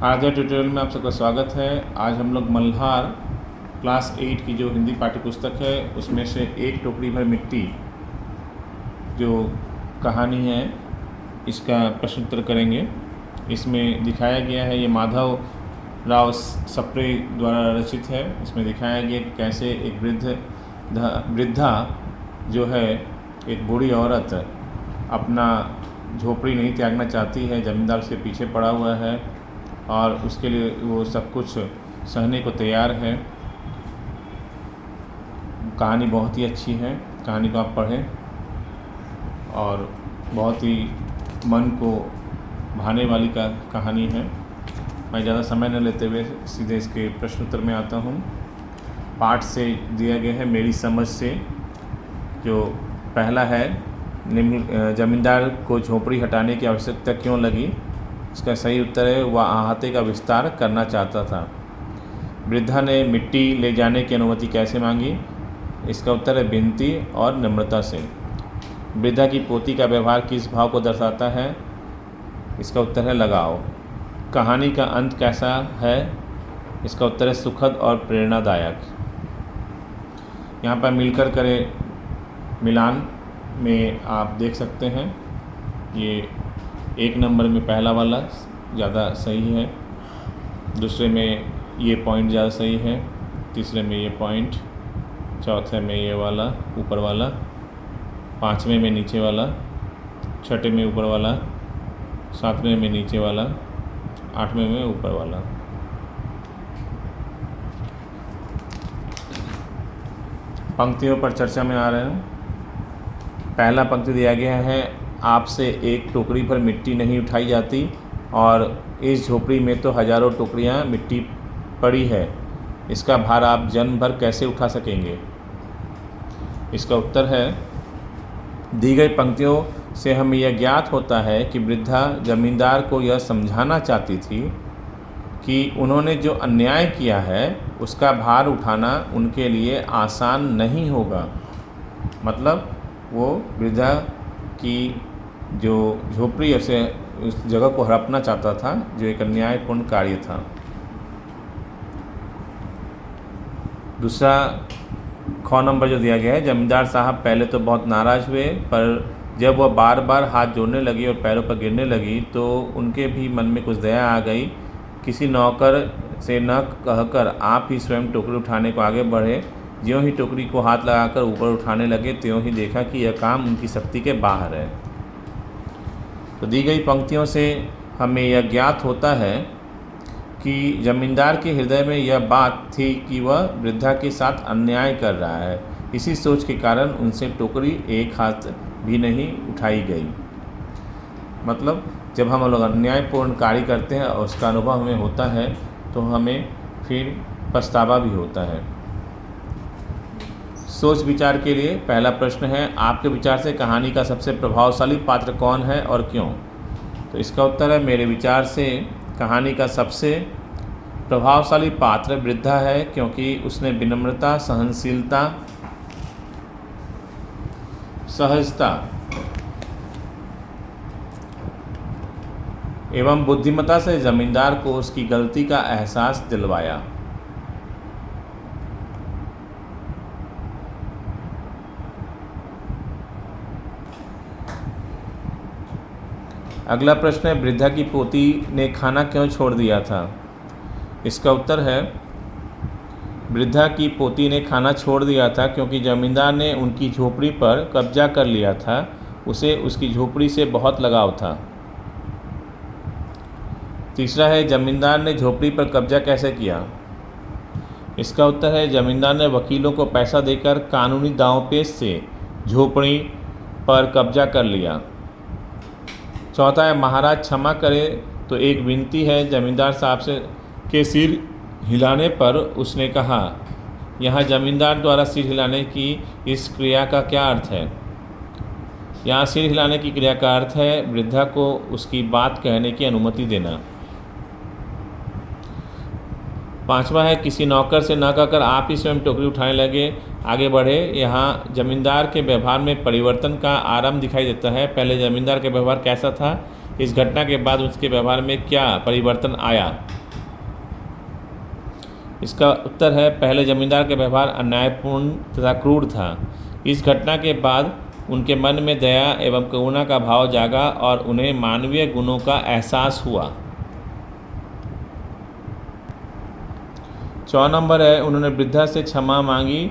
आज के ट्यूटोरियल में आप सबका स्वागत है। आज हम लोग मल्हार क्लास 8 की जो हिंदी पाठ्य पुस्तक है उसमें से एक टोकरी भर मिट्टी जो कहानी है इसका प्रश्नोत्तर करेंगे। इसमें दिखाया गया है, ये माधव राव सप्रे द्वारा रचित है। इसमें दिखाया गया कि कैसे एक वृद्धा जो है, एक बूढ़ी औरत अपना झोपड़ी नहीं त्यागना चाहती है, ज़मींदार उसके पीछे पड़ा हुआ है और उसके लिए वो सब कुछ सहने को तैयार है। कहानी बहुत ही अच्छी है, कहानी को आप पढ़ें और बहुत ही मन को भाने वाली कहानी है। मैं ज़्यादा समय न लेते हुए सीधे इसके प्रश्नोत्तर में आता हूँ। पाठ से दिया गया है मेरी समझ से। जो पहला है, ज़मींदार को झोपड़ी हटाने की आवश्यकता क्यों लगी? इसका सही उत्तर है, वह अहाते का विस्तार करना चाहता था। वृद्धा ने मिट्टी ले जाने की अनुमति कैसे मांगी? इसका उत्तर है विनती और नम्रता से। वृद्धा की पोती का व्यवहार किस भाव को दर्शाता है? इसका उत्तर है लगाव। कहानी का अंत कैसा है? इसका उत्तर है सुखद और प्रेरणादायक। यहाँ पर मिलकर करें मिलान में आप देख सकते हैं, ये एक नंबर में पहला वाला ज़्यादा सही है, दूसरे में ये पॉइंट ज़्यादा सही है, तीसरे में ये पॉइंट, चौथे में ये वाला ऊपर वाला, पाँचवें में नीचे वाला, छठे में ऊपर वाला, सातवें में नीचे वाला, आठवें में ऊपर वाला। पंक्तियों पर चर्चा में आ रहे हैं। पहला पंक्ति दिया गया है, आपसे एक टोकरी भर मिट्टी नहीं उठाई जाती और इस झोपड़ी में तो हज़ारों टोकरियां मिट्टी पड़ी है, इसका भार आप जन्म भर कैसे उठा सकेंगे? इसका उत्तर है, दी गई पंक्तियों से हमें यह ज्ञात होता है कि वृद्धा ज़मींदार को यह समझाना चाहती थी कि उन्होंने जो अन्याय किया है उसका भार उठाना उनके लिए आसान नहीं होगा। मतलब वो वृद्धा की जो झोपड़ी से उस जगह को हड़पना चाहता था, जो एक अन्यायपूर्ण कार्य था। दूसरा ख नंबर जो दिया गया है, जमींदार साहब पहले तो बहुत नाराज़ हुए, पर जब वह बार बार हाथ जोड़ने लगी और पैरों पर गिरने लगी तो उनके भी मन में कुछ दया आ गई। किसी नौकर से न कहकर आप ही स्वयं टोकरी उठाने को आगे बढ़े। ज्यों ही टोकरी को हाथ लगाकर ऊपर उठाने लगे त्यों ही देखा कि यह काम उनकी शक्ति के बाहर है। तो दी गई पंक्तियों से हमें यह ज्ञात होता है कि जमींदार के हृदय में यह बात थी कि वह वृद्धा के साथ अन्याय कर रहा है। इसी सोच के कारण उनसे टोकरी एक हाथ भी नहीं उठाई गई। मतलब जब हम लोग अन्यायपूर्ण कार्य करते हैं और उसका अनुभव हमें होता है तो हमें फिर पछतावा भी होता है। सोच विचार के लिए पहला प्रश्न है, आपके विचार से कहानी का सबसे प्रभावशाली पात्र कौन है और क्यों? तो इसका उत्तर है, मेरे विचार से कहानी का सबसे प्रभावशाली पात्र वृद्धा है, क्योंकि उसने विनम्रता, सहनशीलता, सहजता एवं बुद्धिमत्ता से जमींदार को उसकी गलती का एहसास दिलवाया। अगला प्रश्न है, वृद्धा की पोती ने खाना क्यों छोड़ दिया था? इसका उत्तर है, वृद्धा की पोती ने खाना छोड़ दिया था क्योंकि जमींदार ने उनकी झोपड़ी पर कब्जा कर लिया था। उसे उसकी झोपड़ी से बहुत लगाव था। तीसरा है, जमींदार ने झोपड़ी पर कब्जा कैसे किया? इसका उत्तर है, जमींदार ने वकीलों को पैसा देकर कानूनी दांवपेच से झोपड़ी पर कब्जा कर लिया। चौथा है, महाराज क्षमा करें तो एक विनती है। जमींदार साहब से के सिर हिलाने पर उसने कहा। यहाँ जमींदार द्वारा सिर हिलाने की इस क्रिया का क्या अर्थ है? यहाँ सिर हिलाने की क्रिया का अर्थ है वृद्धा को उसकी बात कहने की अनुमति देना। पांचवा है, किसी नौकर से न कहकर आप ही स्वयं टोकरी उठाने लगे, आगे बढ़े। यहाँ जमींदार के व्यवहार में परिवर्तन का आरंभ दिखाई देता है। पहले जमींदार का व्यवहार कैसा था इस घटना के बाद उसके व्यवहार में क्या परिवर्तन आया? इसका उत्तर है पहले जमींदार का व्यवहार अन्यायपूर्ण तथा क्रूर था। इस घटना के बाद उनके मन में दया एवं करुणा का भाव जागा और उन्हें मानवीय गुणों का एहसास हुआ। 4 नंबर है, उन्होंने वृद्धा से क्षमा मांगी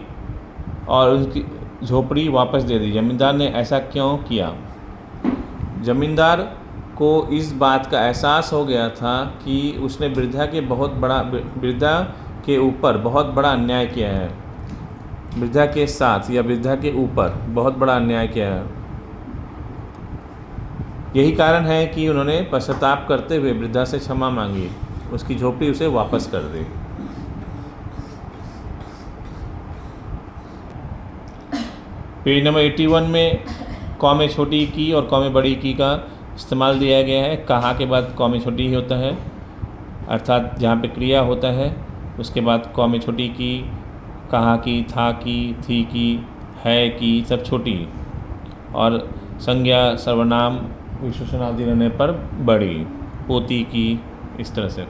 और उसकी झोपड़ी वापस दे दी। जमींदार ने ऐसा क्यों किया? जमींदार को इस बात का एहसास हो गया था कि उसने वृद्धा के ऊपर बहुत बड़ा अन्याय किया है। वृद्धा के साथ या वृद्धा के ऊपर बहुत बड़ा अन्याय किया है। यही कारण है कि उन्होंने पश्चाताप करते हुए वृद्धा से क्षमा मांगी, उसकी झोपड़ी उसे वापस कर दी। पेज नंबर 81 में कौ में छोटी की और कौ में बड़ी की का इस्तेमाल दिया गया है। कहा के बाद कौ में छोटी ही होता है, अर्थात जहाँ पे क्रिया होता है उसके बाद कौ में छोटी की, कहा की, था की, थी की, है की, सब छोटी, और संज्ञा सर्वनाम विशेषण आदि रहने पर बड़ी, पोती की, इस तरह से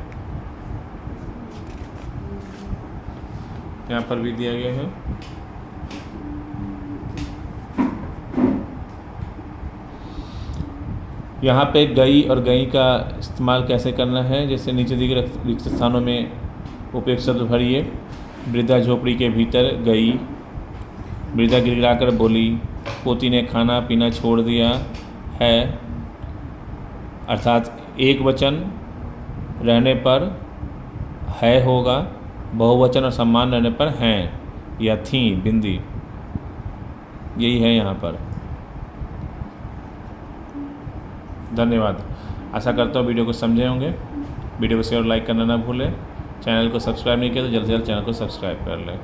यहाँ पर भी दिया गया है। यहाँ पे गई और गई का इस्तेमाल कैसे करना है, जैसे नीचे दिए गए रिक्त स्थानों में उपयुक्त शब्द भरिए। वृद्धा झोपड़ी के भीतर गई, वृद्धा गिड़गिड़ाकर बोली, पोती ने खाना पीना छोड़ दिया है, अर्थात एक वचन रहने पर है होगा, बहुवचन और सम्मान रहने पर हैं या थी, बिंदी, यही है यहाँ पर। धन्यवाद। आशा करता हूँ वीडियो को समझे होंगे। वीडियो को शेयर और लाइक करना ना भूलें। चैनल को सब्सक्राइब नहीं किया तो जल्द से जल्द चैनल को सब्सक्राइब कर लें।